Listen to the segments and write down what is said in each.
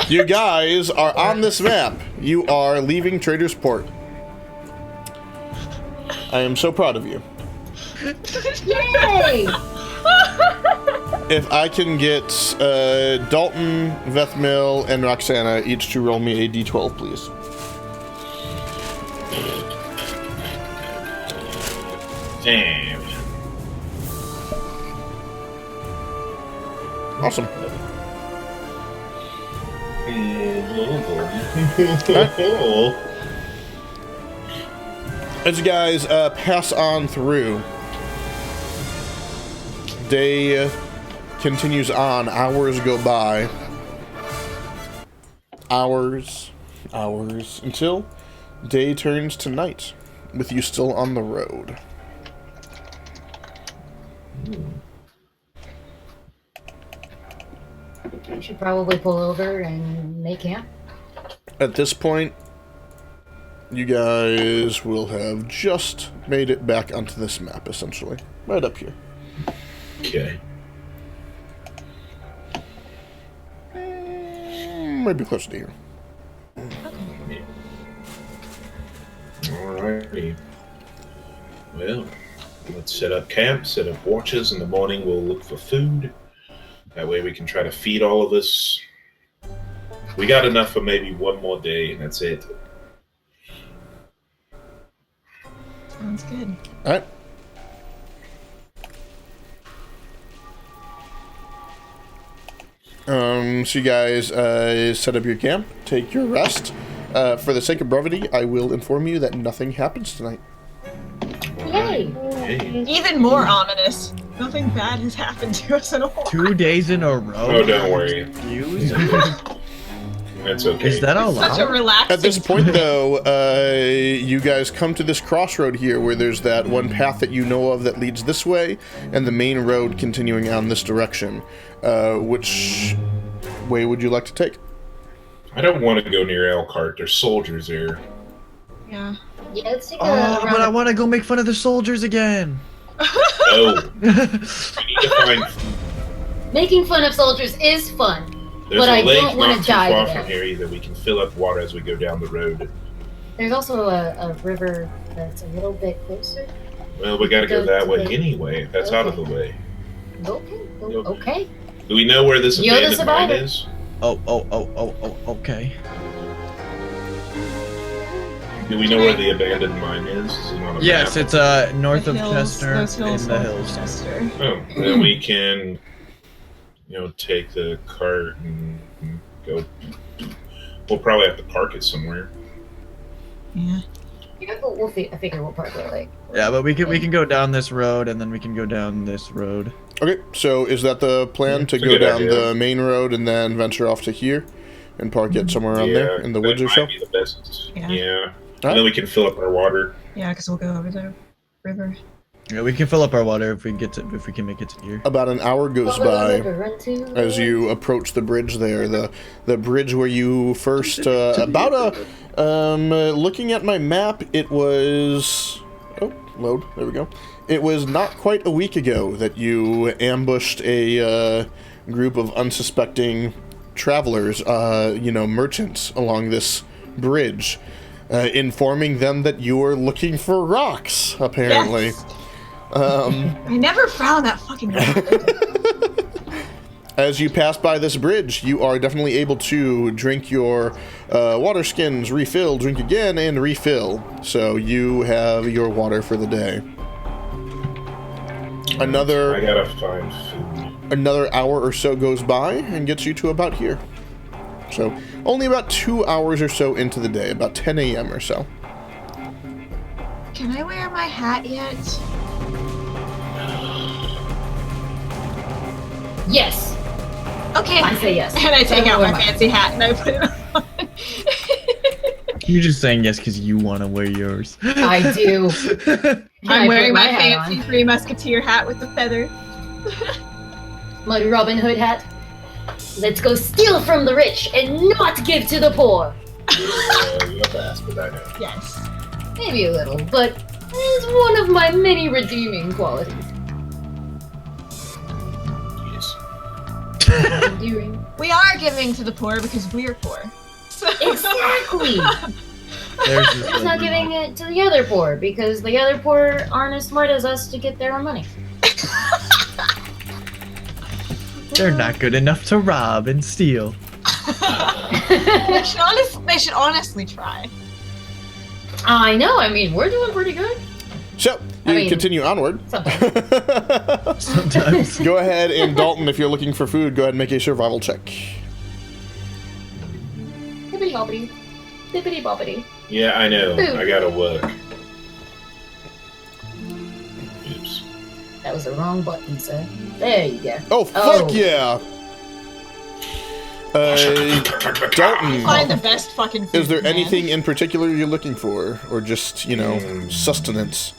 You guys are on this map. You are leaving Trader's Port. I am so proud of you. Yay! If I can get Dalton, Vethmil, and Roxana each to roll me a d12, please. Damn. Awesome. As you guys pass on through, day continues on. Hours go by. Hours, until day turns to night, with you still on the road. We should probably pull over and make camp. At this point, you guys will have just made it back onto this map, essentially. Right up here. Okay. Maybe closer to here. Alrighty. Well, let's set up camp, set up watches. In the morning, we'll look for food. That way we can try to feed all of us. We got enough for maybe one more day, and that's it. Sounds good. Alright. So you guys set up your camp, take your rest. For the sake of brevity, I will inform you that nothing happens tonight. Yay! Hey. Even more ominous. Nothing bad has happened to us in a while. 2 days in a row? Oh, don't worry. Confused? That's okay. Is that allowed? Such a relaxing At this point, time. though, you guys come to this crossroad here where there's that one path that you know of that leads this way, and the main road continuing on this direction. Which way would you like to take? I don't want to go near Elkhart. There's soldiers there. Yeah. Yeah, let's take a Oh, but I round. want to go make fun of the soldiers again. Oh. We need to find... Making fun of soldiers is fun. There's But a I lake don't wanna not too die far to from death. here either. We can fill up water as we go down the road. There's also a river that's a little bit closer. Well, we gotta go Go that to way the- anyway. If that's out of the way. Okay. Okay. Do we know where this You're the abandoned mine survivor. is? Oh, okay. Do we know where the abandoned mine is? Is it on a Yes, map? it's north The of hills, Chester, those hills in the north of hills. Chester. Oh, then we can, take the cart and go. We'll probably have to park it somewhere. Yeah. Yeah, but I figure we'll park it like. Yeah, but we can go down this road, and then we can go down this road. Okay, so is that the plan, to It's a go good down idea. the main road and then venture off to here and park it somewhere around there in the woods or that so? might be the best. Yeah. Yeah. And then we can fill up our water. Yeah, because we'll go over the river. Yeah, we can fill up our water if we can make it to here. About an hour goes by as you approach the bridge there, the bridge where you first looking at my map, it was load, there we go. It was not quite a week ago that you ambushed a group of unsuspecting travelers, merchants along this bridge, informing them that you were looking for rocks, apparently. Yes. I never found that fucking rock. As you pass by this bridge, you are definitely able to drink your water skins, refill, drink again, and refill. So you have your water for the day. I Another gotta find food. another hour or so goes by and gets you to about here. So only about 2 hours or so into the day, about 10 a.m. or so. Can I wear my hat yet? Yes. Okay. I say yes. And I take I out wear my mine. fancy hat and I put it on. You're just saying yes because you want to wear yours. I do. I'm wearing my hat fancy Three Musketeer hat with the feather. My Robin Hood hat. Let's go steal from the rich and not give to the poor. You have to ask for that now. Yes. Maybe a little, but it's one of my many redeeming qualities. Yes. Endearing. We are giving to the poor because we're poor. So. Exactly. There's He's not giving it to the other poor because the other poor aren't as smart as us to get their own money. They're not good enough to rob and steal. They should honestly try. I know. I mean, we're doing pretty good. So, you continue onward. Sometimes. Sometimes. Go ahead and Dalton, if you're looking for food, go ahead and make a survival check. Bippity boppity. Bippity boppity. Yeah, I know. Food. I gotta work. Oops. That was the wrong button, sir. There you go. Oh, fuck yeah! Dalton, Find the best fucking food, is there man. anything in particular you're looking for? Or just, sustenance?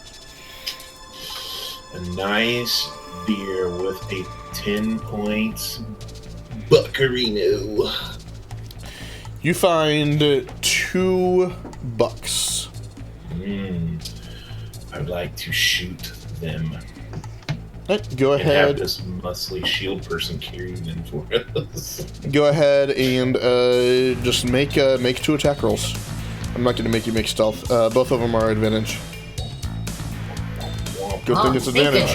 A nice beer with a 10 points buccarino. You find $2. I'd like to shoot them. Go And have ahead. this muscly shield person carry them for us. Go ahead and just make 2 attack rolls. I'm not going to make you make stealth. Both of them are advantage. Good thing it's advantage.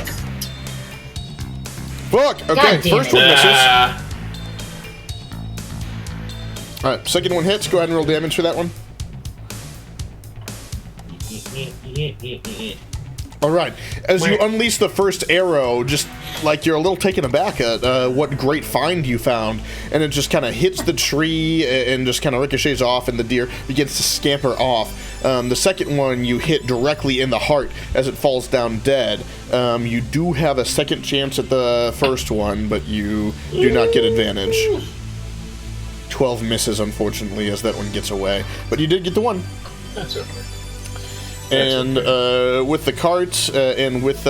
Fuck! Okay, God damn first it. one misses. Alright, second one hits. Go ahead and roll damage for that one. Alright, as you unleash the first arrow, just like you're a little taken aback at what great find you found, and it just kind of hits the tree and just kind of ricochets off, and the deer begins to scamper off. The second one you hit directly in the heart as it falls down dead. You do have a second chance at the first one, but you do not get advantage. 12 misses, unfortunately, as that one gets away. But you did get the one. That's okay. And with the cart and with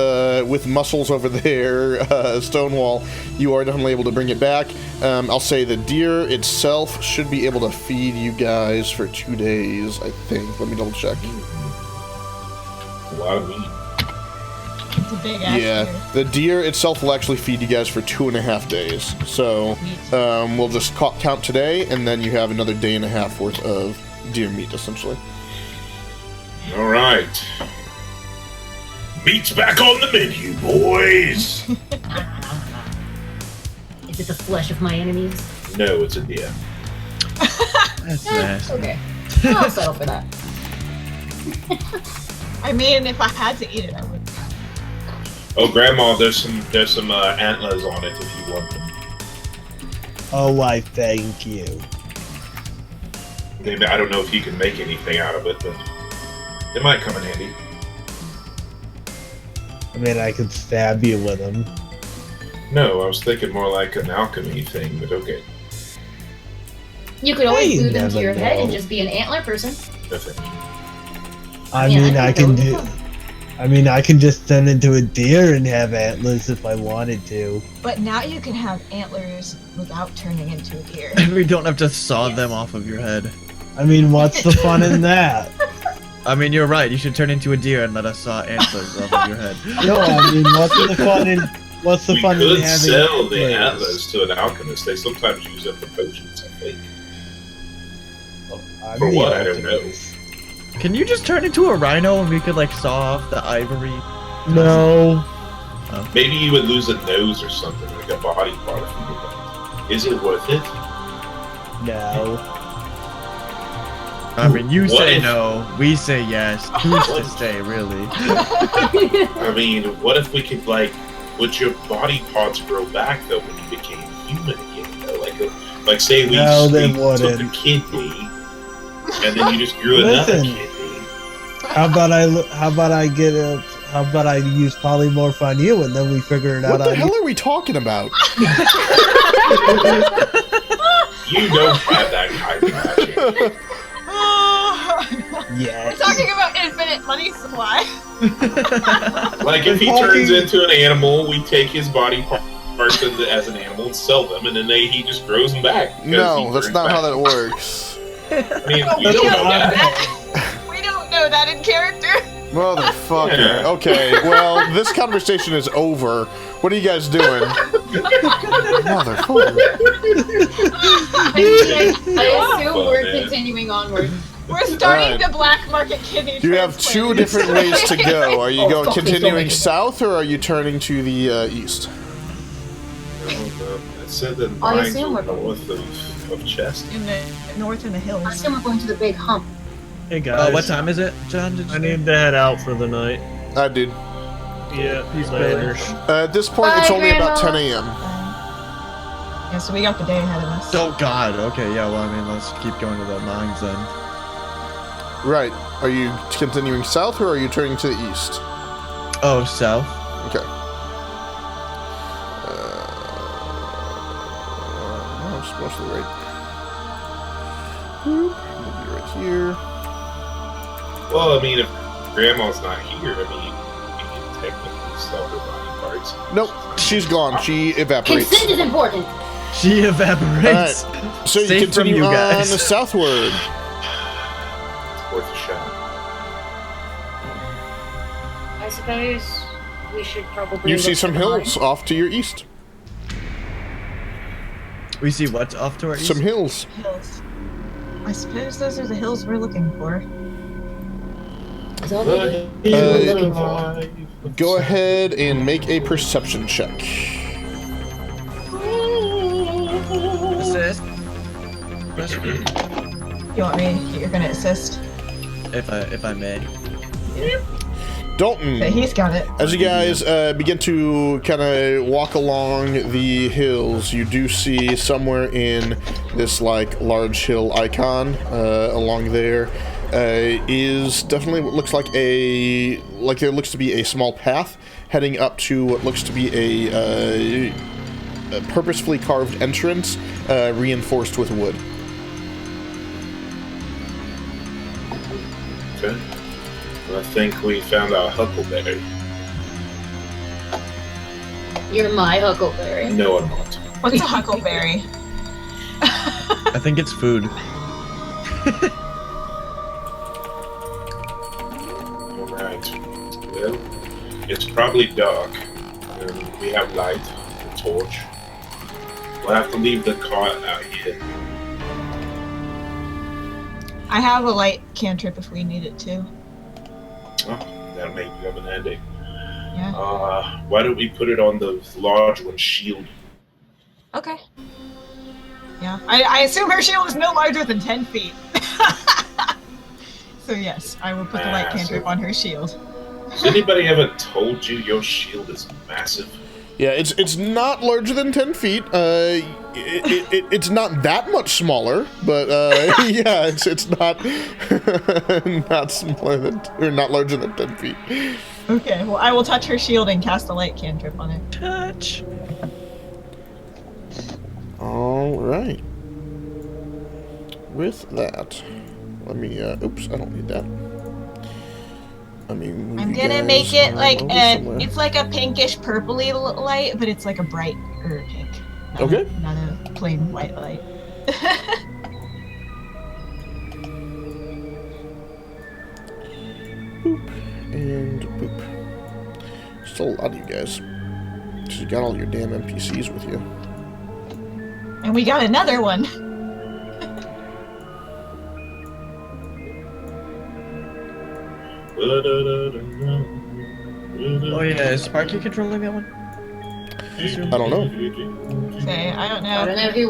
muscles over there, Stonewall, you are definitely able to bring it back. I'll say the deer itself should be able to feed you guys for 2 days, I think. Let me double check. A lot of meat. It's a big ass Yeah, deer. the deer itself will actually feed you guys for 2.5 days. So we'll just count today, and then you have another day and a half worth of deer meat, essentially. All right. Meat's back on the menu, boys. Is it the flesh of my enemies? No, it's a deer. That's nasty. Okay. I'll settle for that. I mean, if I had to eat it, I would. Oh, Grandma, there's some antlers on it if you want them. Oh, I thank you. Maybe, I don't know if you can make anything out of it, but it might come in handy. I mean, I could stab you with them. No, I was thinking more like an alchemy thing, but okay. You could always You glue them to never your head and know. just be an antler person. No thank you. I Yeah, mean, I I think can that would do. be fun. I mean, I can just turn into a deer and have antlers if I wanted to. But now you can have antlers without turning into a deer. And we don't have to saw Yes. them off of your head. I mean, what's the fun in that? I mean, you're right. You should turn into a deer and let us saw antlers off of your head. No, I mean, what's the fun in? What's the We fun in could having sell the antlers? antlers to an alchemist. They sometimes use them for potions, I think. I'm For the what? I don't know. alchemist. Can you just turn into a rhino and we could like saw off the ivory? No. Maybe you would lose a nose or something, like a body part. If you did that. Is it worth it? No. I mean, you What say if- no, we say yes. Who's to say, really? I mean, what if we could, like, would your body parts grow back, though, when you became human again, though? Like say we No, they took a wouldn't. kidney, and then you just grew another Listen. kidney. How about I use polymorph on you and then we figure it What out the on hell you? are we talking about? You don't have that kind of magic. We're Yes. talking about infinite money supply. Like, if he turns into an animal, we take his body parts as an animal and sell them, and then he just grows them back. because he No, that's turns not how back. that works. I mean, Oh, you don't know that. We don't know that in character. Motherfucker. Okay, well, this conversation is over. What are you guys doing? Motherfucker. I assume we're continuing onward. We're starting the black market kidney You have two different ways to go. Are you going continuing south, or are you turning to the east? It said that I mines assume were we're going north of Chest. in the north in the hills. I assume we're going to the big hump. Hey guys. What time is it, John? Did you I need to head out for the night. I did. Yeah, later. At this point, it's Bye, only about 10 Grandma. a.m. Yeah, so we got the day ahead of us. Oh God. Okay. Yeah. Well, I mean, let's keep going to the mines then. Right. Are you continuing south, or are you turning to the east? Oh, south. Okay. No, it's mostly right. Boop. We'll be right here. Well, I mean, if Grandma's not here, I mean, we can technically sell her body parts. Nope, she's gone. She evaporates. Consent is important. She evaporates. Alright, so you Safe from continue you on guys. the southward. It's worth a shot. I suppose we should probably. You look see for some the hills mine. off to your east. We see what's off to our east. Some hills. Hills. I suppose those are the hills we're looking for. Is that what it Go ahead and make a perception check. Assist. You want me? You're gonna assist? If I may. Dalton, Okay, he's got it. as you guys begin to kind of walk along the hills, you do see somewhere in this like large hill icon along there is definitely what looks like there looks to be a small path heading up to what looks to be a purposefully carved entrance reinforced with wood. Okay. Well, I think we found our huckleberry. You're my huckleberry. No, I'm not. What's a huckleberry? I think it's food. Alright. Well, it's probably dark. And we have light, a torch. We'll have to leave the cart out here. I have a light cantrip if we need it too. Oh, that'll make you have an ending. Yeah. Why don't we put it on the large one's shield? Okay. Yeah. I assume her shield is no larger than 10 feet. So yes, I will put the light cantrip on her shield. Has anybody ever told you your shield is massive? Yeah, it's not larger than 10 feet. It's not that much smaller, but yeah, it's not not smaller than or not larger than 10 feet. Okay, well I will touch her shield and cast a light cantrip on it. Touch. All right. With that, let me. Oops, I don't need that. I mean, I'm gonna make it like it's like a pinkish purpley light, but it's like a brighter pink. Okay. Not a plain white light. Boop and boop. Still a lot of you guys. So you got all your damn NPCs with you. And we got another one. Oh yeah, is Sparky controlling that one? I don't know. Okay, I don't I don't know. know who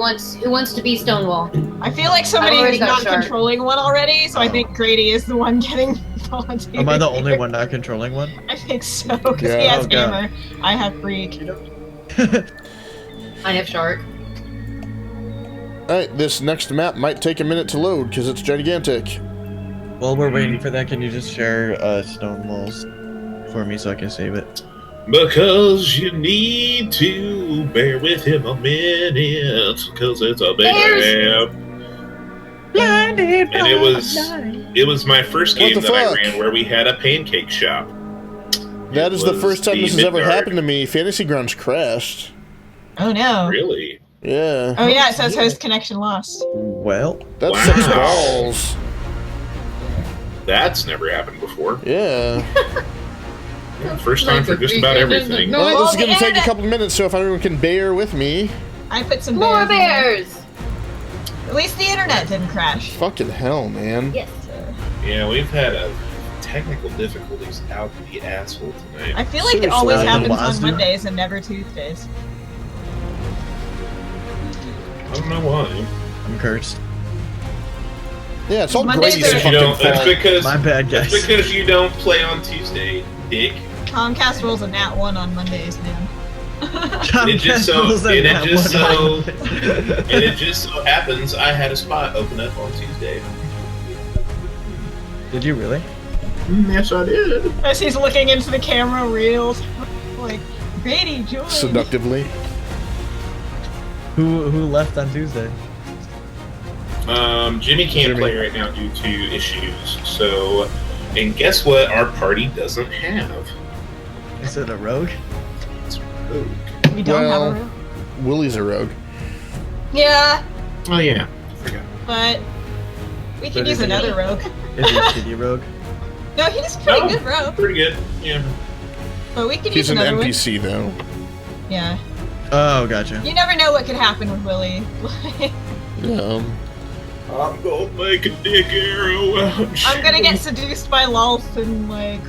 wants to be Stonewall. I feel like somebody I've already is got not Shark. controlling one already, so I think Grady is the one getting volunteered. Am I the only one not controlling one? I think so, because he Yeah. has Oh, God. Hammer. I have Freak. I have Shark. Alright, this next map might take a minute to load because it's gigantic. While we're waiting for that, can you just share stone walls for me so I can save it? Because you need to bear with him a minute, because it's a big There's- map. And it was my first What game the that I fuck? ran where we had a pancake shop. That It is the was first time the this has ever Midgard. happened to me. Fantasy Grounds crashed. Oh no. Really? Yeah. Oh yeah, it says host connection lost. Well, That Wow. sucks balls. That's never happened before. Yeah. Yeah, first time for just about everything. Well, this is the going to take a internet- couple of minutes, so if everyone can bear with me. I put some More bears. in there. bears! At least the internet didn't crash. Fucking hell, man. Yes. Yeah, we've had technical difficulties out the asshole tonight. I feel like it Seriously, always I happens Outlaws on do. Mondays and never Tuesdays. I don't know why. I'm cursed. Yeah, it's all Mondays Grady's are- Because you fucking don't. That's fault. because. My bad, That's guys. because you don't play on Tuesday, dick. Comcast rolls a nat 1 on Mondays, man. And it just so happens I had a spot open up on Tuesday. Did you really? Yes, I did. As he's looking into the camera reels, like, Grady, join. Seductively. Who left on Tuesday? Jimmy can't play right now due to issues. So, and guess what? Our party doesn't have. Is it a rogue? It's rogue. We don't Well- have a room. Willie's a rogue. Yeah, Oh yeah. Forgot. but we could But use is it- another rogue. Is it a shitty rogue? No, he's pretty No. good rogue, Pretty good. Yeah. but we could He's use an another NPC, though. one. Yeah, Oh, gotcha. you never know what could happen with Willie. I'm gonna make a dick arrow. I'm gonna get seduced by Lolth and like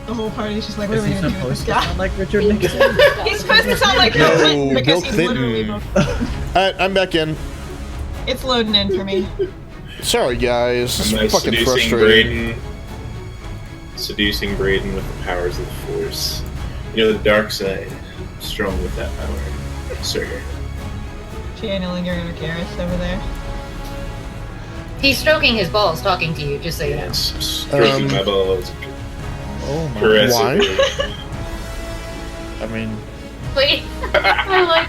the whole party's just like, what Is are we he gonna do with supposed this to guy? sound like Richard Nixon? He's supposed to sound like Bill No, Clinton because Bill he's literally Clinton. Bill. Alright, I'm back in. It's loading in for me. Sorry, guys. It's Nice fucking seducing frustrating. Braden. Seducing Braden with the powers of the Force. You know, the dark side. Strong with that power. Sir. Channeling your inner Garrus over there. He's stroking his balls talking to you, just so you know. Yes. Stroking my balls. Oh my. Caressively. I mean, Wait. I like.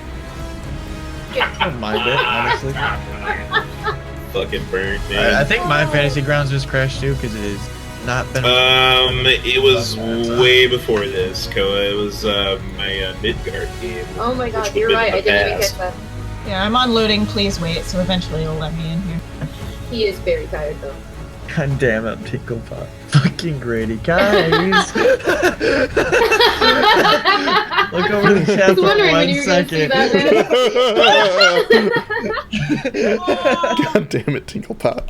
I don't mind it, honestly. Fucking burnt, I man. think my fantasy grounds just crashed too because it has not been. It was way before this, Koa. It was my Midgard game. Oh my which god, would've you're been right. in I the didn't even past. catch that. Yeah, I'm on loading, please wait, so eventually it'll let me in here. He is very tired though. God damn it, Tinklepot. Fucking Grady, guys. Look over the chat I was for wondering when 1 you were gonna see second. that, God damn it, Tinklepot.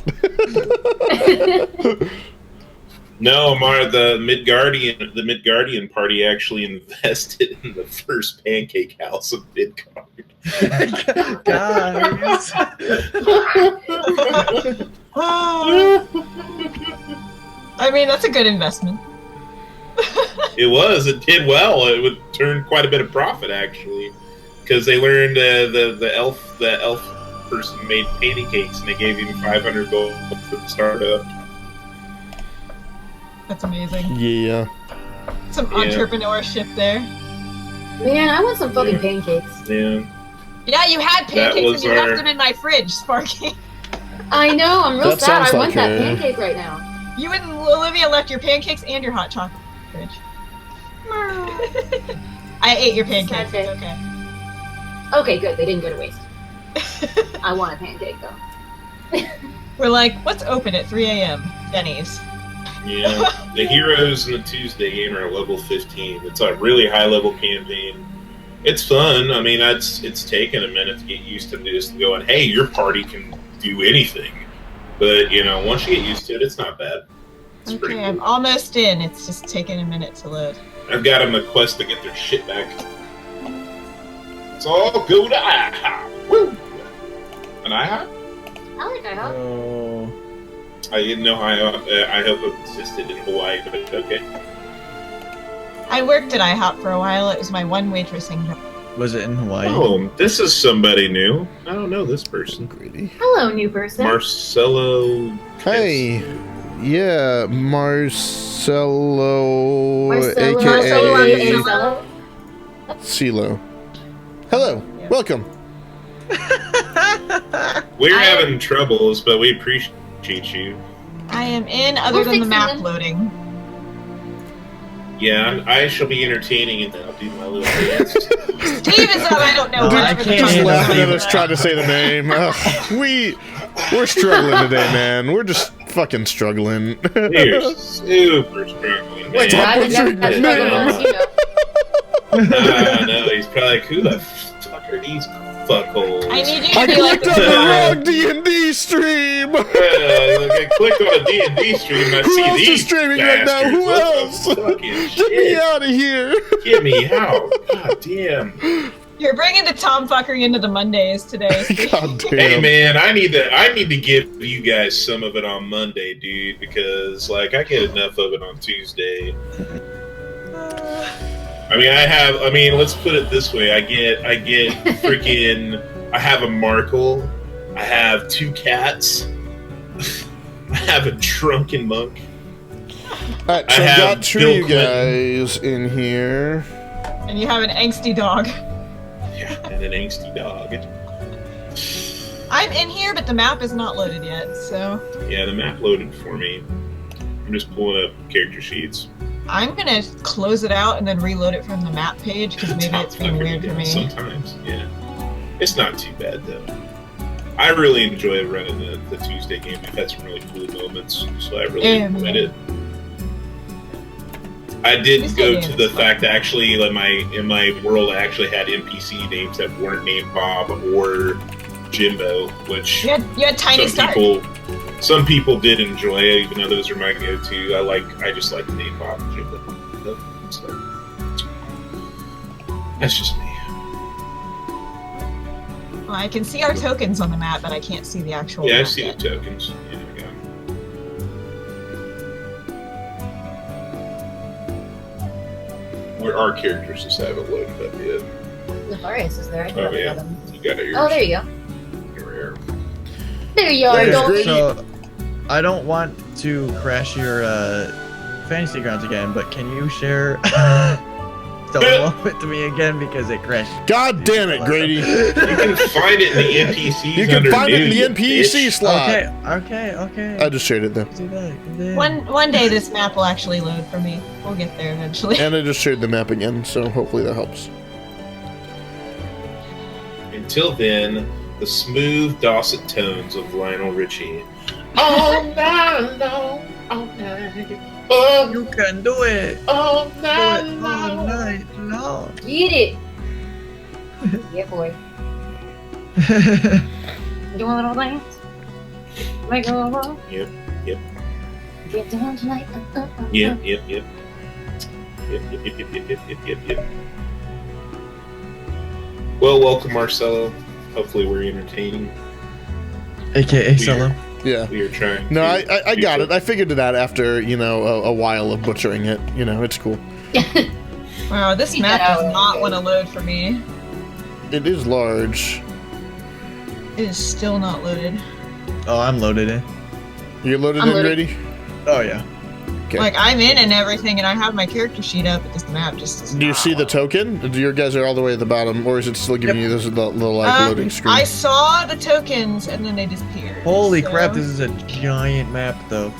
No, Amar, the Midgardian party actually invested in the first pancake house of Midgard. Guys. I mean, that's a good investment. It did well. It would turn quite a bit of profit actually, because they learned the elf person made pancakes and they gave him 500 gold for the startup. That's amazing. Yeah. Some Yeah. entrepreneurship there. Man, I want some fucking Yeah. pancakes. Yeah. Yeah, you had That pancakes was and you our- left them in my fridge, Sparky. I know, I'm real That sad. sounds I want like that a- pancake right now. You and Olivia left your pancakes and your hot chocolate in the fridge. I ate your pancakes. Sad It's okay. Okay, good. They didn't go to waste. I want a pancake though. We're like, what's open at 3 a.m.? Denny's. Yeah. The heroes in the Tuesday game are level 15. It's a really high level campaign. It's fun. I mean, it's taken a minute to get used to just going, hey, your party can do anything. But, you know, once you get used to it, it's not bad. It's pretty Okay, cool. I'm almost in. It's just taking a minute to load. I've got them a quest to get their shit back. It's all go to IHOP. Woo! An IHOP? I like IHOP. Oh. I didn't know IHOP existed in Hawaii, but okay. I worked at IHOP for a while. It was my one waitressing job. Was it in Hawaii? Oh, this is somebody new. I don't know this person. Grady. Hello, new person. Marcelo. Hey. Yeah, Marcelo, Marcelo, aka Marcelo. CeeLo. Hello, Yeah. welcome. We're I- having troubles, but we appreciate you. I am in, other We're than the fixing map them. loading. Yeah, I shall be entertaining and I'll do my little dance. Steve is up. I don't know. Dude, I whatever the can't Just fuck handle laughing is at Steve. us trying to say the name. We're struggling today, man. We're just fucking struggling. You're super struggling, man. I've got that struggle once, you know. No, he's probably like, who the fuck are these fuckholes? I need you I to be like clicked on the wrong the D&D stream. I clicked on a D&D stream. I Who see else these is streaming right now? bastards. Who What the else? fucking Get shit? me out of here. Get me out! God damn! You're bringing the tomfuckery into the Mondays today. God damn. Hey man, I need to give you guys some of it on Monday, dude, because like I get enough of it on Tuesday. I mean, let's put it this way: I get freaking. I have a Markle. I have 2 cats. I have a drunken monk. Alright, so I I've have got 2 Bill of you guys in here. And you have an angsty dog. Yeah, and an angsty dog. I'm in here, but the map is not loaded yet, so... Yeah, the map loaded for me. I'm just pulling up character sheets. I'm gonna close it out and then reload it from the map page, because maybe it's being weird for me. Sometimes, yeah. It's not too bad, though. I really enjoy running the Tuesday game. We've had some really cool moments, so I really enjoyed it. I did go to the fact that actually, in my world, I actually had NPC names that weren't named Bob or Jimbo, which You had Tiny Stark. some people did enjoy, even though those are my go-to. I just like the name Bob and Jimbo. So, that's just me. Well, I can see our tokens on the map, but I can't see the actual Yeah, I map see yet. the tokens. Yeah, I got 'em. Where our characters just haven't loaded up yet. Nefarious is there. I Oh probably yeah, got him. you got it. Oh, there you go. Here. There you are, There's Goldie. Grady. So, I don't want to crash your fantasy grounds again, but can you share Stonewall with me again because it crashed? God damn it, Grady. You can find it in the NPCs. You can under find it in new, the NPC bitch. slot. Okay. I just shared it though. Do that. Yeah. One day this map will actually load for me. We'll get there eventually. And I just shared the map again, so hopefully that helps. Until then, the smooth, dulcet tones of Lionel Richie. All night long, all night. Oh, You can do it. all Do night it all long. night long. Get it. Yeah, boy. You want a little dance? Make a little roll? Yep. Get down tonight. Yep. Well, welcome, Marcelo. Hopefully, we're entertaining. AKA Solo. Yeah. We are trying. No, to I do got so. it. I figured it out after, a while of butchering it. It's cool. Wow, this See map that does out. not want to load for me. It is large. It is still not loaded. Oh, I'm loaded in. You're loaded I'm in, loaded. Grady? Oh yeah. Okay. Like, I'm in and everything, and I have my character sheet up, but this map just does Do you not see the load. token? Your guys are all the way at the bottom, or is it still giving you this the loading screen? I saw the tokens, and then they disappeared. Holy so- crap! This is a giant map, though.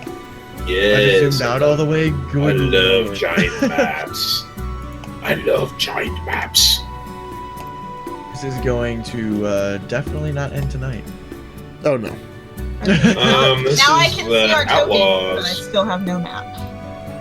I Yes. just zoomed out all the way. I Good love lord. giant maps. I love giant maps. This is going to definitely not end tonight. Oh no. This now I is can see our tokens, but I Outlaws. still have no map.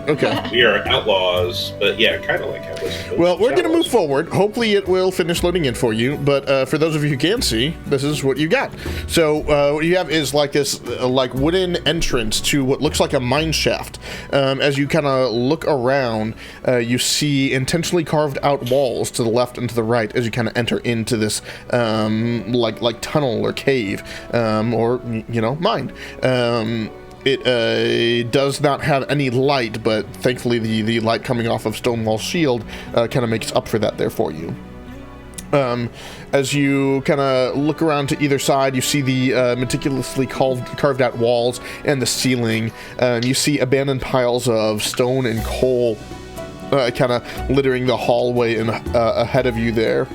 Okay. We are outlaws, but yeah, kind of like Outlaws. Well, we're going to move forward. Hopefully it will finish loading in for you, but for those of you who can see, this is what you got. So what you have is like this wooden entrance to what looks like a mine shaft. As you kind of look around, you see intentionally carved out walls to the left and to the right as you kind of enter into this like tunnel or cave or, mine. It does not have any light, but thankfully the light coming off of Stonewall's shield kind of makes up for that there for you. As you kind of look around to either side, you see the meticulously carved out walls and the ceiling. You see abandoned piles of stone and coal kind of littering the hallway and ahead of you there.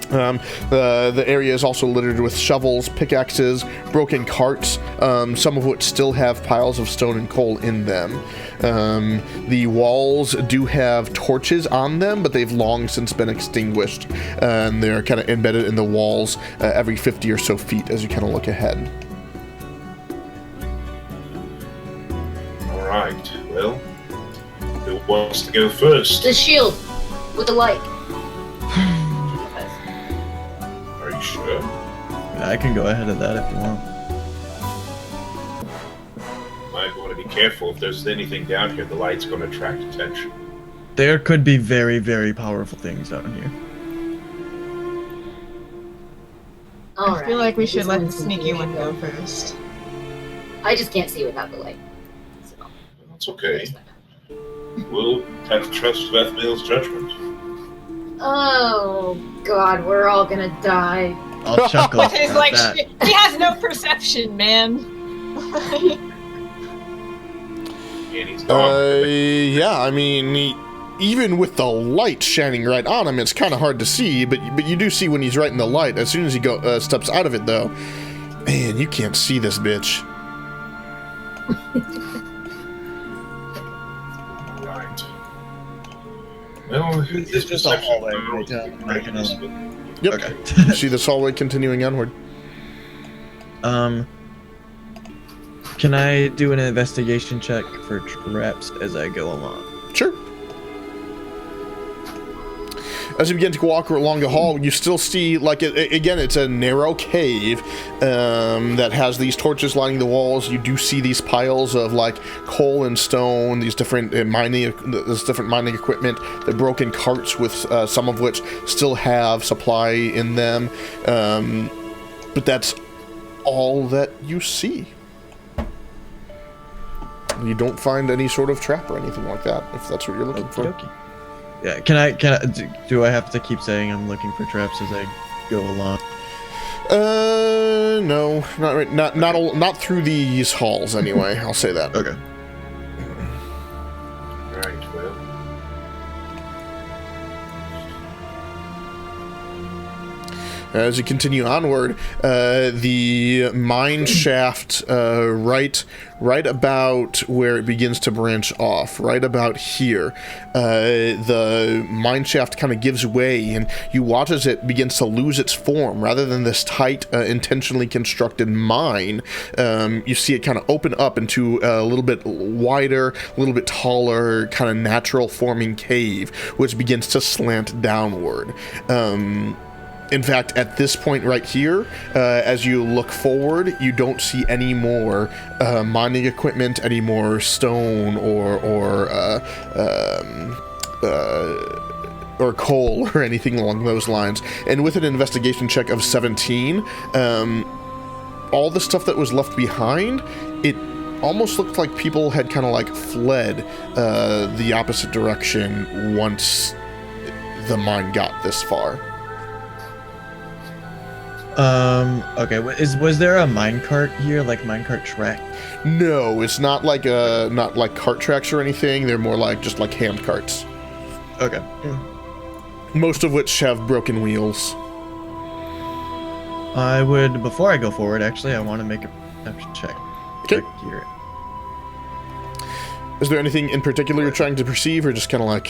The area is also littered with shovels, pickaxes, broken carts, some of which still have piles of stone and coal in them. The walls do have torches on them, but they've long since been extinguished, and they're kind of embedded in the walls every 50 or so feet as you kind of look ahead. Right. Well, who wants to go first? The shield with the light. Are you sure? I can go ahead of that if you want. Might want to be careful. If there's anything down here, the light's going to attract attention. There could be very, very powerful things down here. I feel like we should let the sneaky one go first. I just can't see without the light. So, That's okay. We'll have to trust Vethmil's judgment. oh God, we're all gonna die. I'll chuckle. With his, at like, that. he has no perception, man. And he's gone. Yeah, I mean, even with the light shining right on him, it's kind of hard to see, but you do see when he's right in the light. As soon as he steps out of it, though, man, you can't see this bitch. Right. Well, It's just a hallway, right? Not gonna- Yep. Okay. You see this hallway continuing onward. Can I do an investigation check for traps as I go along? Sure. As you begin to walk along the hall, you still see, like, again, it's a narrow cave that has these torches lining the walls. You do see these piles of, like, coal and stone, these different mining equipment, the broken carts with some of which still have supply in them. But that's all that you see. You don't find any sort of trap or anything like that, if that's what you're looking for. Okey-dokey. Yeah, can I do I have to keep saying I'm looking for traps as I go along? No, not right, not through these halls anyway. I'll say that. Okay. Right, well. As you continue onward, the mine shaft right about where it begins to branch off, right about here, the mine shaft kind of gives way, and you watch as it begins to lose its form. Rather than this tight, intentionally constructed mine, you see it kind of open up into a little bit wider, a little bit taller, kind of natural forming cave, which begins to slant downward. In fact, at this point right here, as you look forward, you don't see any more mining equipment, any more stone or coal or anything along those lines. And with an investigation check of 17, all the stuff that was left behind, it almost looked like people had kind of like fled the opposite direction once the mine got this far. Okay. Was there a minecart here, like minecart track? No, it's not like cart tracks or anything. They're more like just like hand carts. Okay. Most of which have broken wheels. I would, before I go forward, actually, I want to make a perception check. Okay. Quick here. Is there anything in particular you're trying to perceive, or just kind of like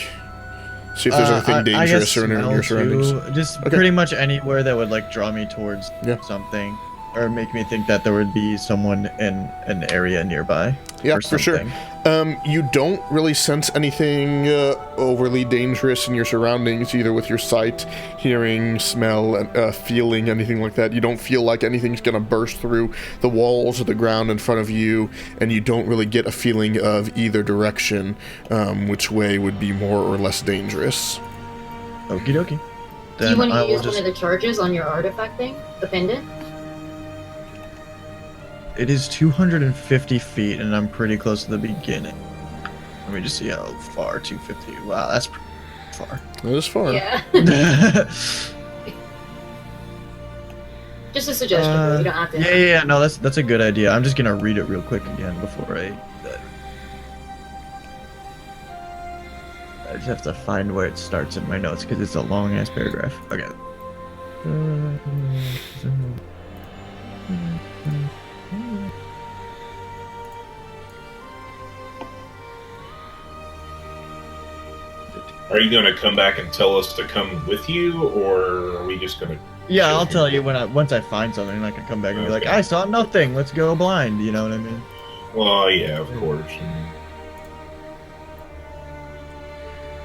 see if there's anything dangerous or in your surroundings? Just Okay. pretty much anywhere that would like draw me towards Yeah. something, or make me think that there would be someone in an area nearby. Yeah, or for sure. something. You don't really sense anything overly dangerous in your surroundings, either with your sight, hearing, smell, feeling, anything like that. You don't feel like anything's going to burst through the walls or the ground in front of you, and you don't really get a feeling of either direction, which way would be more or less dangerous. Okie dokie. Do you Then want I to will use just. one of the charges on your artifact thing? The pendant? It is 250 feet, and I'm pretty close to the beginning. Let me just see how far 250. Wow, that's pretty far. That is far. Yeah. Just a suggestion, bro. You don't have to. Yeah. No, that's a good idea. I'm just gonna read it real quick again before I just have to find where it starts in my notes because it's a long ass paragraph. Okay. Are you going to come back and tell us to come with you, or are we just going to... Yeah, I'll tell you once I find something. I can come back and be like, Okay. I saw nothing. Let's go blind. You know what I mean? Well, yeah, of course.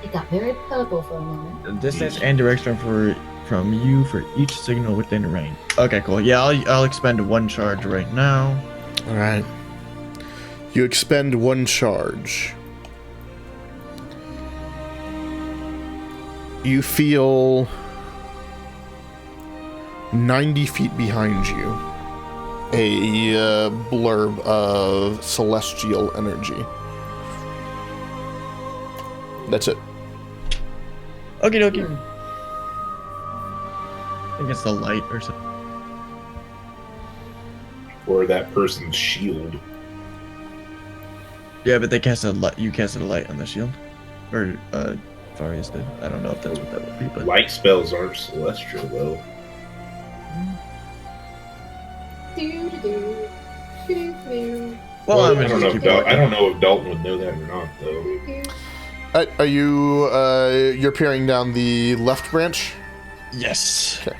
It got very purple for a moment. Distance and direction from you for each signal within range. Okay, cool. Yeah, I'll expend 1 charge right now. All right. You expend 1 charge. You feel 90 feet behind you a blurb of celestial energy. That's it. Okie dokie. I think it's the light or something. Or that person's shield. Yeah, but they casted a light. You casted a light on the shield, or Farius did. I don't know if that's what that would be, but Light spells aren't celestial, though. well, I'm I don't gonna know keep if walking. I don't know if Dalton would know that or not, though. Are you you're peering down the left branch? Yes. Okay.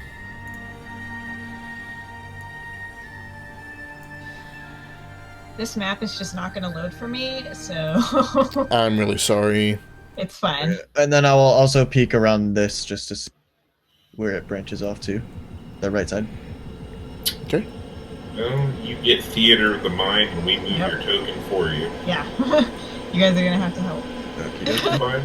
This map is just not going to load for me, so I'm really sorry. it's fine. And then I will also peek around this just to see where it branches off to, the right side. Okay. No, you get theater of the mind when we move Yep. your token for you. Yeah. You guys are going to have to help. Okay. Fine.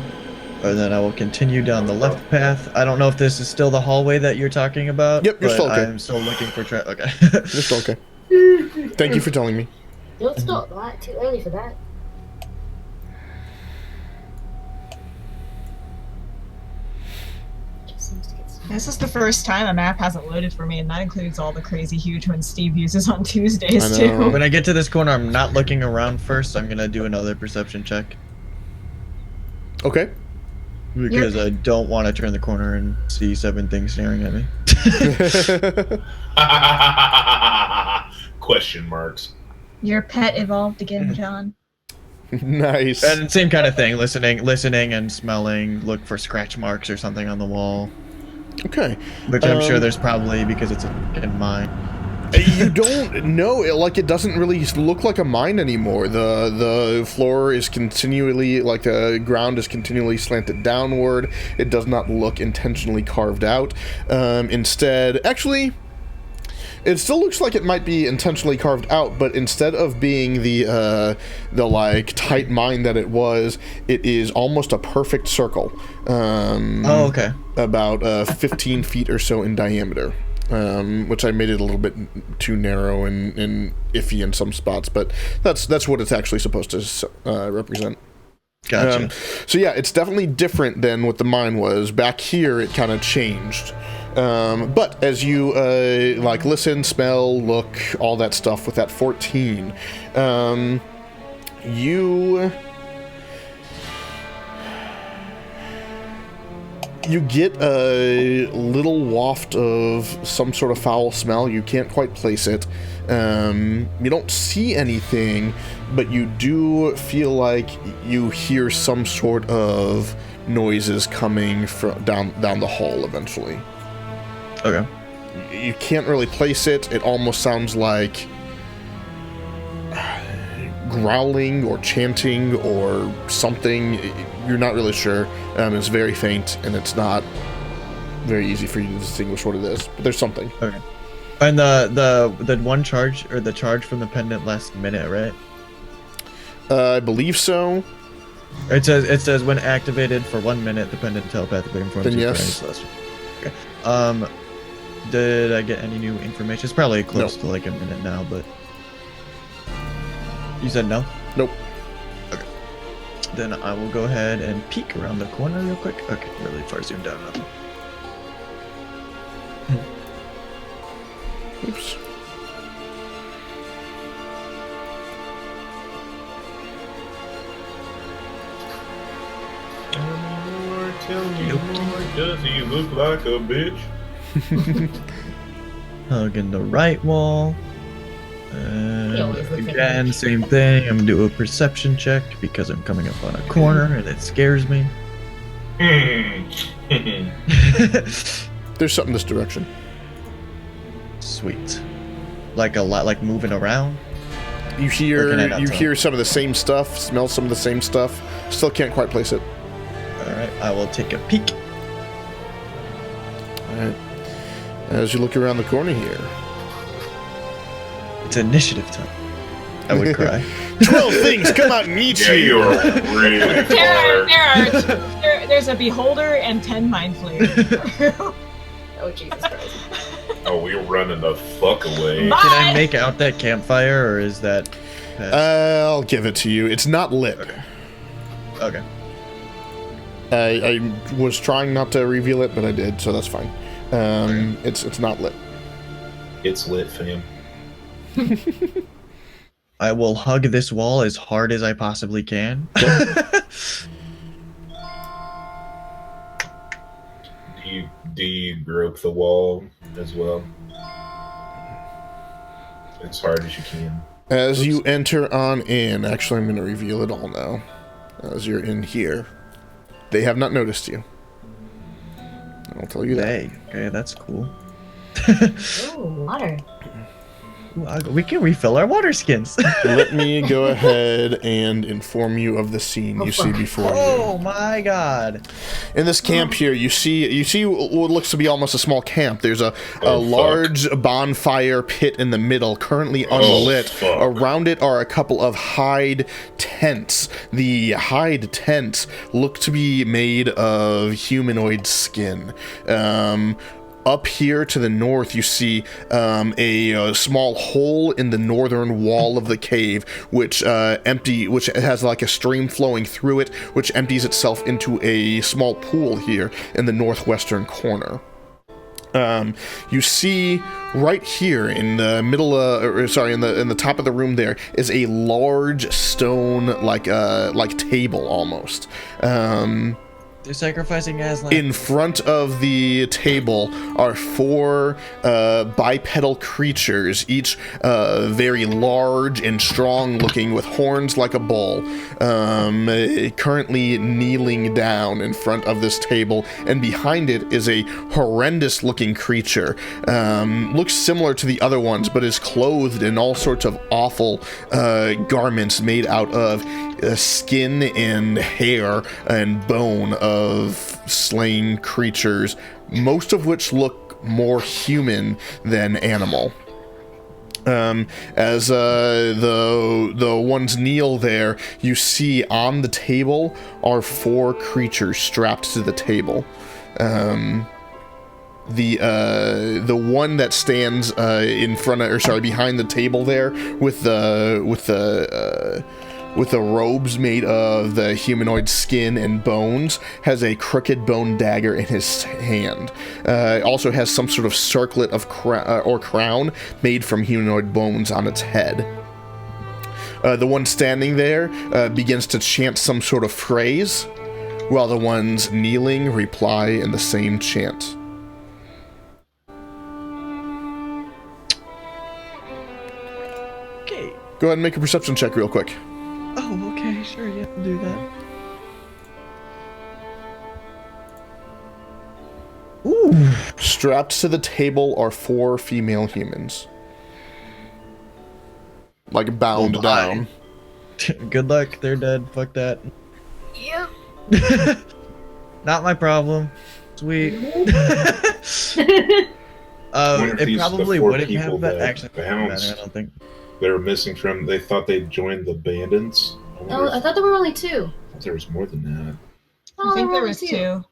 And then I will continue down the left path. I don't know if this is still the hallway that you're talking about. Yep, you're but still okay. I'm still looking for Okay. You're still okay. Thank you for telling me. Don't stop that. Too early for that. Just seems to get started. This is the first time a map hasn't loaded for me, and that includes all the crazy huge ones Steve uses on Tuesdays, I know. too. When I get to this corner, I'm not looking around first. I'm gonna do another perception check Okay. because I don't want to turn the corner and see 7 things staring at me. Question marks. Your pet evolved again, John. Nice. And same kind of thing. Listening and smelling. Look for scratch marks or something on the wall, Okay. which I'm sure there's probably because it's a fucking mine. You don't know. It doesn't really look like a mine anymore. The floor is continually, like the ground is continually slanted downward. It does not look intentionally carved out. Instead, actually, it still looks like it might be intentionally carved out, but instead of being the like tight mine that it was, it is almost a perfect circle. Oh, okay. About 15 feet or so in diameter. Which I made it a little bit too narrow and iffy in some spots, but that's what it's actually supposed to represent. Gotcha. So yeah, it's definitely different than what the mine was. Back here, it kind of changed. But as you like listen, smell, look, all that stuff with that 14, you get a little waft of some sort of foul smell. You can't quite place it. You don't see anything, but you do feel like you hear some sort of noises coming from down the hall eventually. Okay. You can't really place it. It almost sounds like growling or chanting or something. You're not really sure. It's very faint, and it's not very easy for you to distinguish what it is. But there's something. Okay. And the one charge or the charge from the pendant lasts a minute, right? I believe so. It says when activated for 1 minute, the pendant telepathically informs Then you yes. for any celestial. Okay. Did I get any new information? It's probably close to like a minute now, but you said no? Nope. Okay. Then I will go ahead and peek around the corner real quick. Okay, really far zoomed out. Nothing. Oops. Tell me more. Does he look like a bitch? Hugging the right wall. He always looks like a Again, bitch. same thing. I'm gonna do a perception check because I'm coming up on a corner and it scares me. There's something this direction. Sweet. Like a lot, like moving around. You Or can I not hear tell? some of the same stuff, smell some of the same stuff. Still can't quite place it. All right. I will take a peek. Alright. As you look around the corner here. It's initiative time. I would cry. 12 things come out and eat Yeah, you! you're really far. There's a beholder and 10 mind flayers. Oh, Jesus Christ. Oh, we're running the fuck away. Bye. Can I make out that campfire, or is that... I'll give it to you. It's not lit. Okay. I was trying not to reveal it, but I did, so that's fine. It's not lit. It's lit, fam. I will hug this wall as hard as I possibly can. Do you grope the wall as well? As hard as you can. As you enter on in, actually I'm going to reveal it all now. As you're in here. They have not noticed you. I'll tell you that. Hey, okay, that's cool. Ooh, water. We can refill our water skins. Let me go ahead and inform you of the scene you see before you. Oh my god. In this camp here, you see what looks to be almost a small camp. There's a large bonfire pit in the middle, currently unlit. fuck. Around it are a couple of hide tents. The hide tents look to be made of humanoid skin. Up here to the north, you see a small hole in the northern wall of the cave, which has like a stream flowing through it, which empties itself into a small pool here in the northwestern corner. You see right here in the middle, in the top of the room there is a large stone like table almost. They're sacrificing Aslan. In front of the table are 4 bipedal creatures, each very large and strong looking with horns like a bull, currently kneeling down in front of this table, and behind it is a horrendous looking creature. Looks similar to the other ones, but is clothed in all sorts of awful garments made out of skin and hair and bone of slain creatures, most of which look more human than animal. As the ones kneel there, you see on the table are 4 creatures strapped to the table. The one that stands behind the table there with the robes made of the humanoid skin and bones, has a crooked bone dagger in his hand. Also has some sort of circlet of crown made from humanoid bones on its head. The one standing there begins to chant some sort of phrase, while the ones kneeling reply in the same chant. Okay. Go ahead and make a perception check real quick. Oh, okay, sure, yeah, I'll do that. Ooh. Strapped to the table are 4 female humans. Like bound Oh, my. down. Good luck, they're dead. Fuck that. Yep. Not my problem. Sweet. Wonder if It these are the probably 4 wouldn't people have that. that Actually, the doesn't hounds- matter, I don't think. They were missing from. They thought they joined the bandits. Oh, I thought there were only 2. I thought there was more than that. Oh, I think were there only was 2.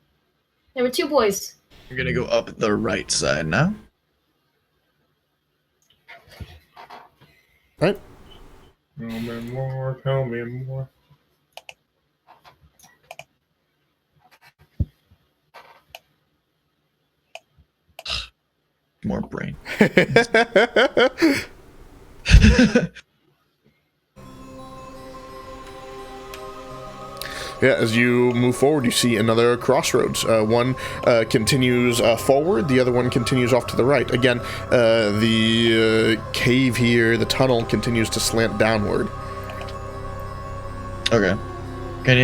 There were 2 boys. You're gonna go up the right side now. Right? Tell me more. Tell me more. More brain. Yeah, as you move forward, you see another crossroads. One continues forward, the other one continues off to the right. Again, the cave here, the tunnel, continues to slant downward. Okay. Can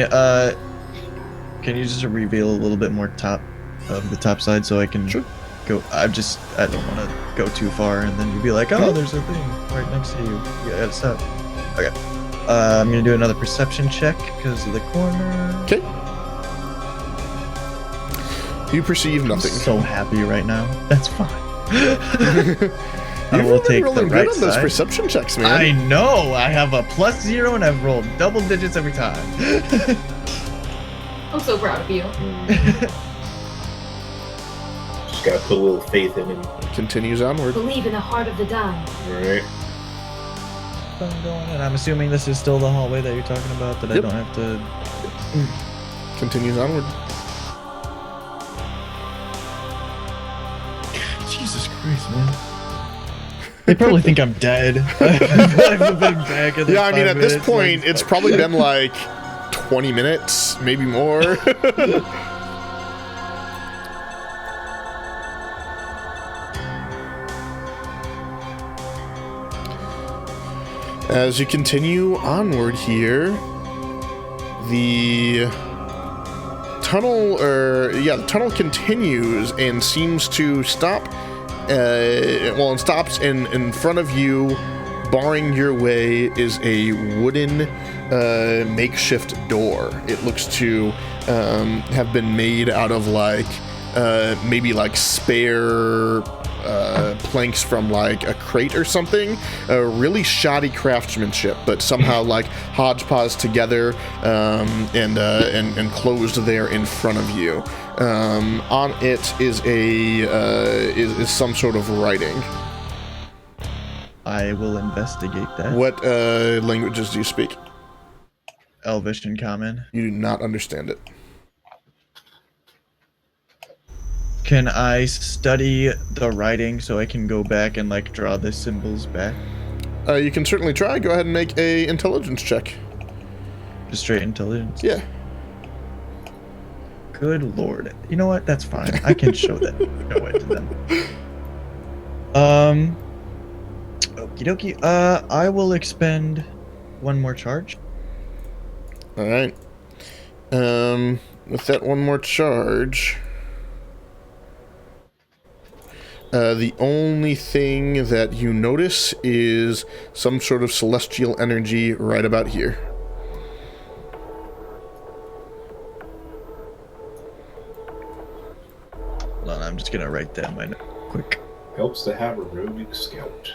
you just reveal a little bit more top of the top side so I can go? I don't want to go too far, and then you'd be like, oh, there's a thing right next to you. You gotta stop. Okay. I'm gonna do another perception check because of the corner. Okay. You perceive I'm nothing. so happy right now. That's fine. I You've will been take rolling the good right on those side. perception checks, man. I know. I have a +0 and I've rolled double digits every time. I'm so proud of you. Just gotta put a little faith in him. Continues onward. Believe in the heart of the dying. Alright. I'm going, and I'm assuming this is still the hallway that you're talking about, that Yep. I don't have to... Continues onward. Jesus Christ, man. They probably think I'm dead. I've been back in Yeah, I mean, at this minutes, point, like, it's probably been like 20 minutes, maybe more. As you continue onward here, the tunnel continues and seems to stop. It stops in front of you. Barring your way is a wooden makeshift door. It looks to have been made out of maybe spare planks from a crate or something. Really shoddy craftsmanship, but somehow hodgepodge together and closed there in front of you. On it is is some sort of writing. I will investigate that. What languages do you speak? Elvish and Common. You do not understand it. Can I study the writing so I can go back and draw the symbols back? You can certainly try. Go ahead and make a intelligence check. Just straight intelligence? Yeah. Good lord. You know what? That's fine. I can show that. Show it to them. Okie dokie. I will expend one more charge. All right. With that one more charge, the only thing that you notice is some sort of celestial energy right about here. Hold on, I'm just gonna write that in my note quick. Helps to have a rogue scout.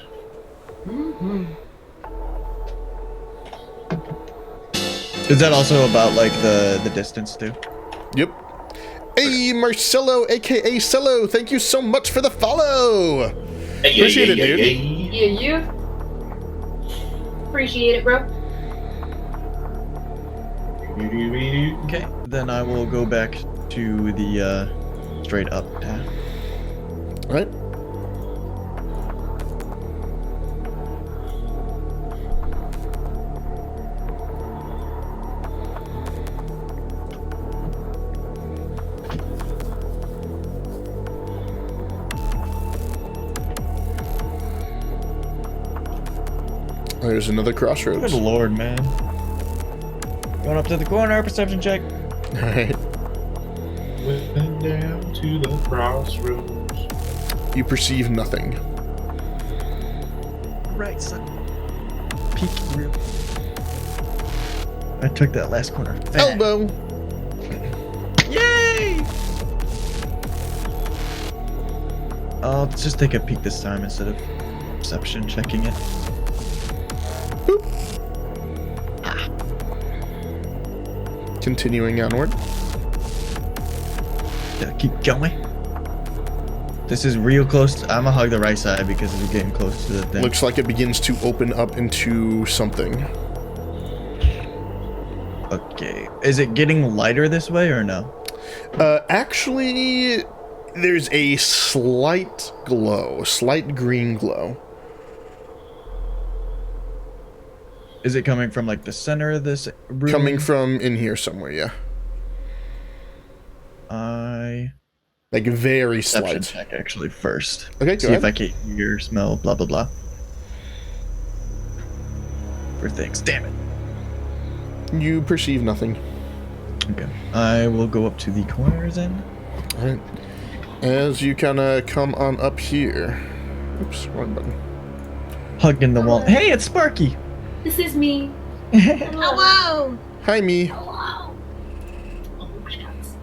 Is that also about the distance too? Yep. Hey, Marcelo, aka Cello, thank you so much for the follow. Hey, Appreciate it, dude. Yeah, you. Appreciate it, bro. Okay, then I will go back to the straight up path. All right. There's another crossroads. Good lord, man. Going up to the corner, perception check. All right. Went down to the crossroads. You perceive nothing. Right, son. Peek real. I took that last corner. Elbow. Yay! I'll just take a peek this time instead of perception checking it. Boop. Continuing onward. Yeah, keep going. This is real close. I'm gonna hug the right side because we're getting close to the thing. Looks like it begins to open up into something. Okay. Is it getting lighter this way or no? Actually, there's a slight glow, slight green glow. Is it coming from the center of this room? Coming from in here somewhere, yeah. Very Perception slight. check actually first. Okay, go See ahead. if I can hear, smell, blah blah blah. For things. Damn it. You perceive nothing. Okay. I will go up to the corners then. All right. As you kind of come on up here. Oops, wrong button. Hugging the wall. Hey, it's Sparky. This is me. Hello! Hi, me. Hello. Oh, shucks.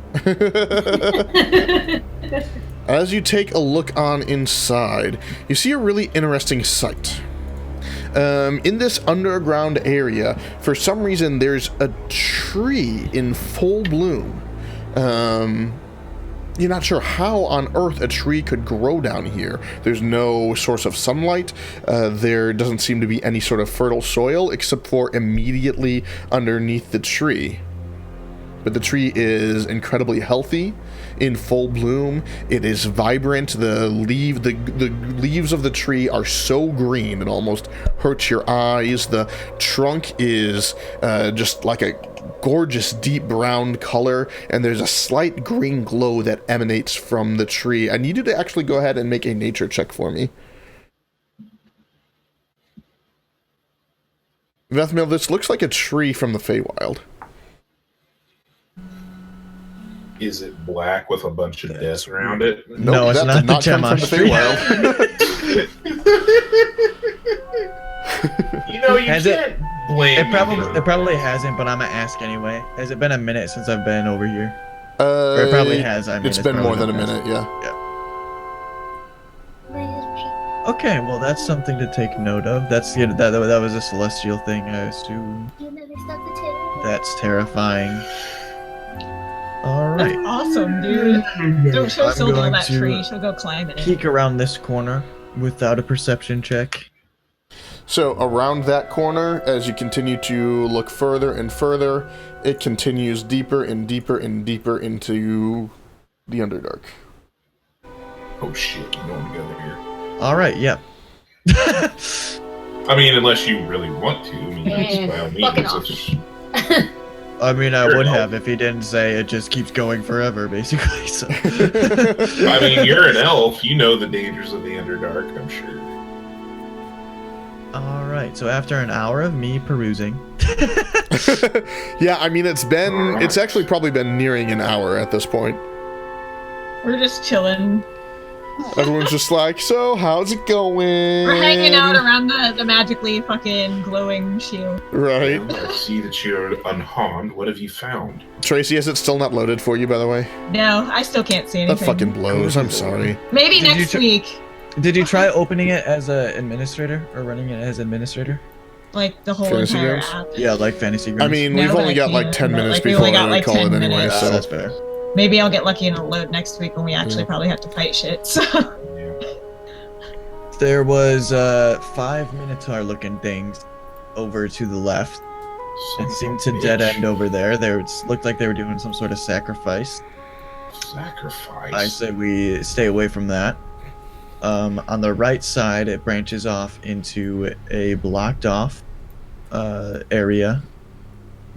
As you take a look on inside, you see a really interesting sight. In this underground area, for some reason, there's a tree in full bloom. You're not sure how on earth a tree could grow down here. There's no source of sunlight. There doesn't seem to be any sort of fertile soil except for immediately underneath the tree. But the tree is incredibly healthy, in full bloom. It is vibrant. The leaves of the tree are so green it almost hurts your eyes. The trunk is just like a gorgeous deep brown color, and there's a slight green glow that emanates from the tree. I need you to actually go ahead and make a nature check for me. Vethmil, this looks like a tree from the Feywild. Is it black with a bunch of death around it? Nope, No, it's that not did the not come from the Tamash tree. Feywild. You know, you Has can't blame It probably hasn't, but I'm gonna ask anyway. Has it been a minute since I've been over here? Or it probably has. I mean, it's been more probably than a been minute, past. yeah. Okay, well that's something to take note of. That's that was a celestial thing, I assume. That's terrifying. All right. That's awesome, dude. Don't show I'm Sylvia going that to tree. She'll go climb it. Peek around this corner without a perception check. So around that corner, as you continue to look further and further, it continues deeper and deeper and deeper into the Underdark. Oh shit, you don't want to go there. All right. Yeah. I mean, unless you really want to. I mean, that's by all fucking means. off. It's- I mean, I Sure, would no. have if he didn't say it just keeps going forever, basically. So. I mean, you're an elf. You know the dangers of the Underdark, I'm sure. All right. So after an hour of me perusing, Yeah, I mean, it's actually probably been nearing an hour at this point. We're just chilling. Everyone's just like, so how's it going? We're hanging out around the magically fucking glowing shield. Right. I see that you're unharmed. What have you found? Tracy, is it still not loaded for you, by the way? No, I still can't see anything. That fucking blows. I'm sorry. Maybe Did you next tr- week. did you try opening it as an administrator or running it as administrator? Like the whole Fantasy entire games? app. Yeah, like fantasy games. I mean, No, we've but only I got like can't, 10 but, minutes like, we before only got, I like, call 10 it anyway, minutes. so... that's fair. Maybe I'll get lucky and it'll load next week when we actually Yeah. probably have to fight shit. So There was 5 Minotaur looking things over to the left. It seemed to dead end over there. Looked like they were doing some sort of sacrifice. Sacrifice. I say we stay away from that. On the right side, it branches off into a blocked off area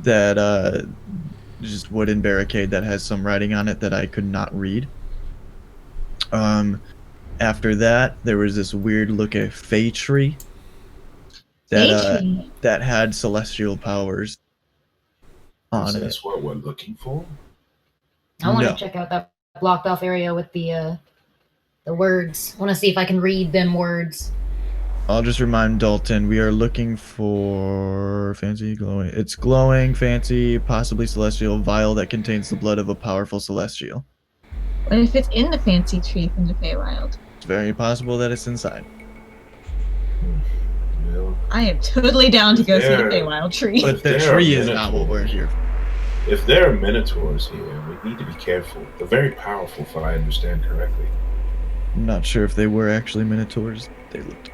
that just wooden barricade that has some writing on it that I could not read. After that, there was this weird looking fey tree that had celestial powers on Is it. this what we're looking for? I want to No. check out that blocked off area with the words. I want to see if I can read them words. I'll just remind Dalton, we are looking for fancy glowing. It's glowing, fancy, possibly celestial, vial that contains the blood of a powerful celestial. what if it's in the fancy tree from the Feywild? It's very possible that it's inside. Well, I am totally down to go see the There. Feywild tree. But the There are tree is not what we're minotaurs. here. if there are minotaurs here, we need to be careful. They're very powerful, if I understand correctly. I'm not sure if they were actually minotaurs. They looked.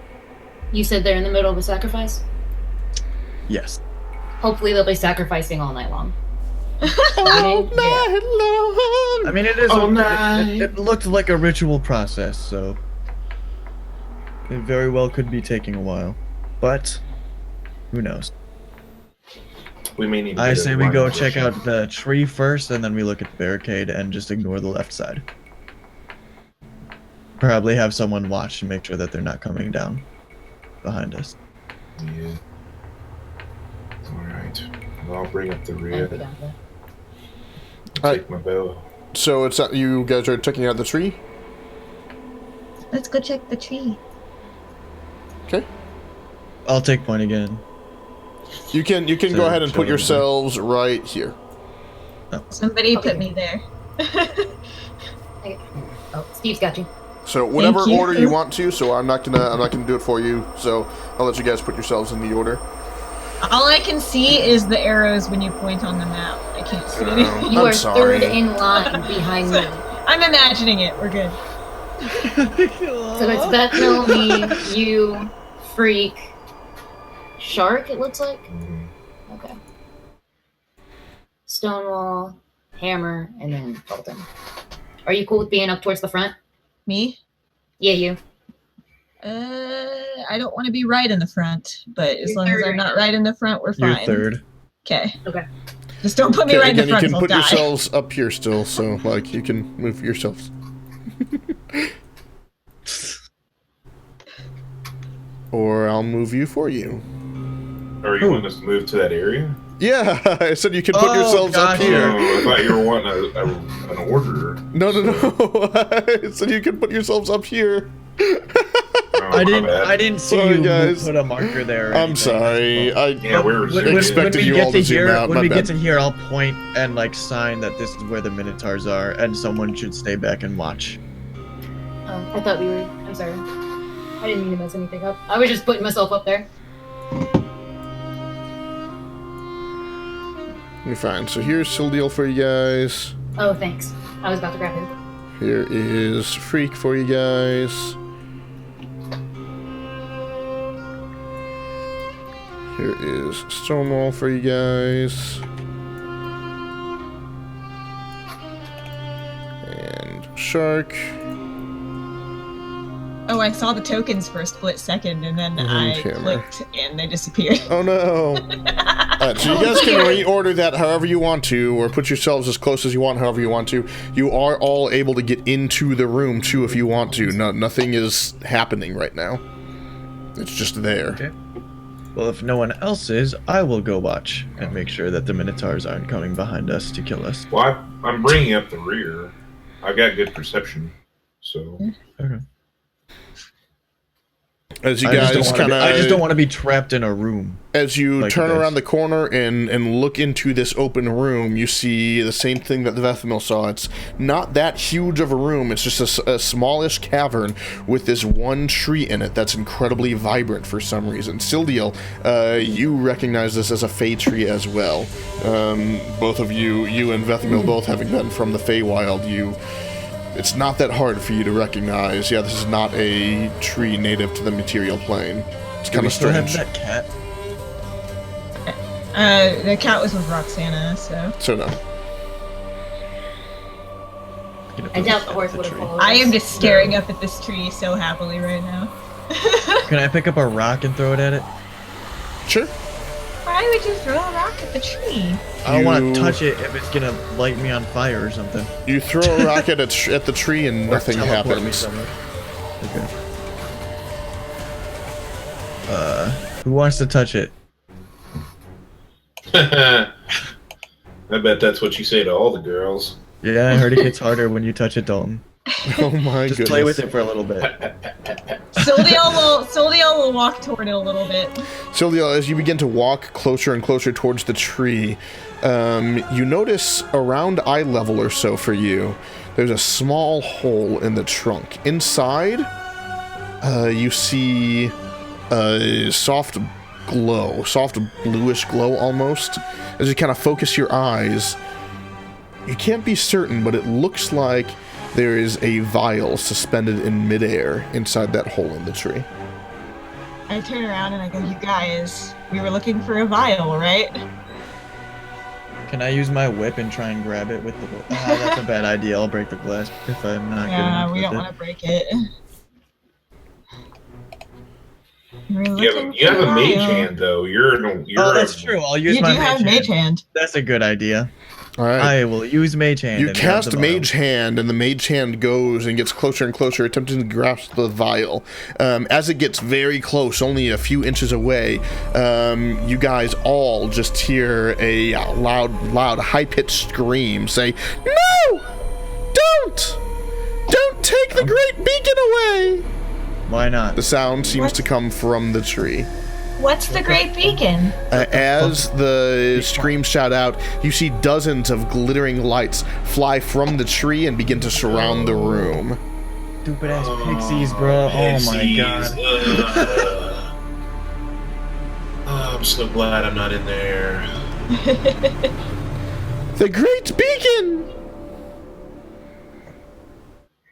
You said they're in the middle of a sacrifice? Yes. Hopefully they'll be sacrificing all night long. All night long. I mean, it is. All night. It looked like a ritual process, so it very well could be taking a while. But who knows? We may need to I get a say we line go of check vision. out the tree first, and then we look at the barricade and just ignore the left side. Probably have someone watch to make sure that they're not coming down behind us. Yeah. Alright. Well, I'll bring up the I'll rear. be down for that. Take my bow. So it's you guys are checking out the tree? Let's go check the tree. Okay. I'll take point again. You can So go ahead and put show yourselves right here. Somebody Okay. put me there. Okay. Oh, Steve's got you. So whatever Thank you. order you want to. So I'm not gonna do it for you. So I'll let you guys put yourselves in the order. All I can see is the arrows when you point on the map. I can't see anything. You I'm are sorry. third in line behind me. I'm imagining it. We're good. So it's Bethnal, me, you, Freak, Shark, it looks like? Okay. Stonewall, Hammer, and then Colton. Are you cool with being up towards the front? Me? Yeah, you. I don't want to be right in the front, but as You're long as third I'm right not now. right in the front, we're You're fine. third. Okay. Okay. Just don't put me right in the Again, front. you can I'll put die. yourselves up here still. So like you can move yourselves. Or I'll move you for you. Or you want us to move to that area? Yeah, I said you can put Oh, yourselves up gotcha. here. Oh, I thought you were wanting an order. No. I said you can put yourselves up here. Oh, I my bad. didn't see Sorry, you guys. put a marker there. or I'm anything. sorry. Yeah, we're Expecting you all to zoom out. When My we bad. get to here, I'll point and like sign that this is where the Minotaurs are, and someone should stay back and watch. Oh, I thought we were. I'm sorry. I didn't mean to mess anything up. I was just putting myself up there. You're fine. So here's Sildeal for you guys. Oh, thanks. I was about to grab it. Here is Freak for you guys. Here is Stonewall for you guys. And Shark. Oh, I saw the tokens for a split second, and then Mhm, I camera. clicked, and they disappeared. Oh no! So you guys can reorder that however you want to, or put yourselves as close as you want, however you want to. You are all able to get into the room too if you want to. No, nothing is happening right now. It's just there. Okay. Well, if no one else is, I will go watch and make sure that the Minotaurs aren't coming behind us to kill us. Well, I'm bringing up the rear. I've got good perception, so. Okay. As you I guys just kind don't of, want to be trapped in a room. as you like turn this. around the corner and look into this open room, you see the same thing that the Vethmil saw. It's not that huge of a room. It's just a smallish cavern with this one tree in it that's incredibly vibrant for some reason. Sildeal, you recognize this as a Fey tree as well. Both of you and Vethmil both having been from the Feywild, it's not that hard for you to recognize. Yeah, this is not a tree native to the material plane. It's kind of Still have strange. that cat. The cat was with Roxana, so. So no. I doubt the horse would have followed. I am us. just staring up at this tree so happily right now. Can I pick up a rock and throw it at it? Sure. Why would you throw a rock at the tree? I don't want You- to touch it if it's gonna light me on fire or something. You throw a rocket at the tree and Or nothing teleport me happens. somewhere. Okay. Who wants to touch it? I bet that's what you say to all the girls. Yeah, I heard it gets harder when you touch it, Dalton. Oh my Just goodness. play with it for a little bit. Sildeal will walk toward it a little bit. Sildeal, as you begin to walk closer and closer towards the tree, you notice around eye level or so for you, there's a small hole in the trunk. Inside, you see a soft glow, soft bluish glow almost. As you kind of focus your eyes, you can't be certain, but it looks like there is a vial suspended in midair inside that hole in the tree. I turn around and I go, "You guys, we were looking for a vial, right?" Can I use my whip and try and grab it with the... that's a bad idea. I'll break the glass if I'm not good Yeah, enough we with don't it. want to break it. You have a mage hand, though. Oh, that's true. I'll use You my do have mage hand. That's a good idea. All right. I will use mage hand. You and grab cast the vial. Mage Hand, and the Mage Hand goes and gets closer and closer, attempting to grasp the vial. As it gets very close, only a few inches away, you guys all just hear a loud, high-pitched scream say, "No! Don't! Don't take the great beacon away!" Why not? The sound seems to come from the tree. What's the Great Beacon? As the screams shout out, you see dozens of glittering lights fly from the tree and begin to surround the room. Stupid ass pixies, bro. Oh my god. I'm so glad I'm not in there. The Great Beacon!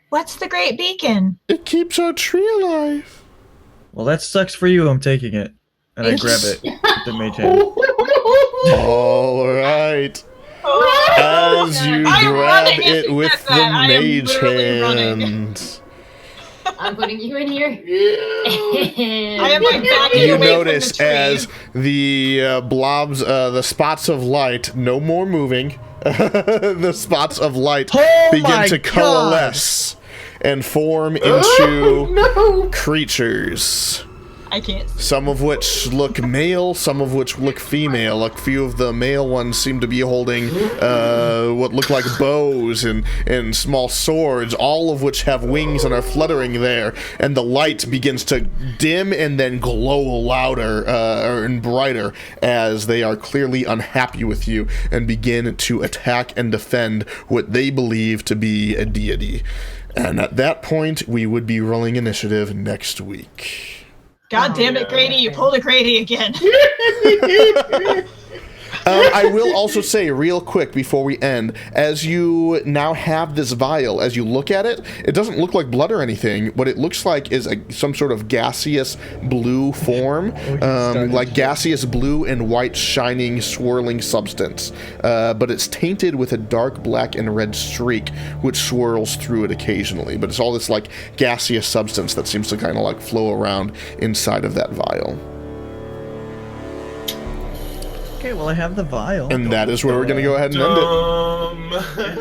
What's the Great Beacon? It keeps our tree alive. Well, that sucks for you. I'm taking it. And I grab it with the mage hand. All right. As you grab it with the mage hand, I'm putting you in here. I am like backing you away notice from the tree. as the blobs, the spots of light, no more moving. The spots of light begin to coalesce and form into creatures. I can't. Some of which look male, some of which look female. A few of the male ones seem to be holding what look like bows and small swords, all of which have wings and are fluttering there. And the light begins to dim and then glow louder and brighter as they are clearly unhappy with you and begin to attack and defend what they believe to be a deity. And at that point, we would be rolling initiative next week. God damn it, Grady, you pulled a Grady again. I will also say real quick before we end, as you now have this vial, as you look at it, it doesn't look like blood or anything. What it looks like is some sort of gaseous blue form, like gaseous blue and white shining swirling substance. But it's tainted with a dark black and red streak, which swirls through it occasionally. But it's all this like gaseous substance that seems to kind of like flow around inside of that vial. Okay, well I have the vial. And that is where we're going to go ahead and end it.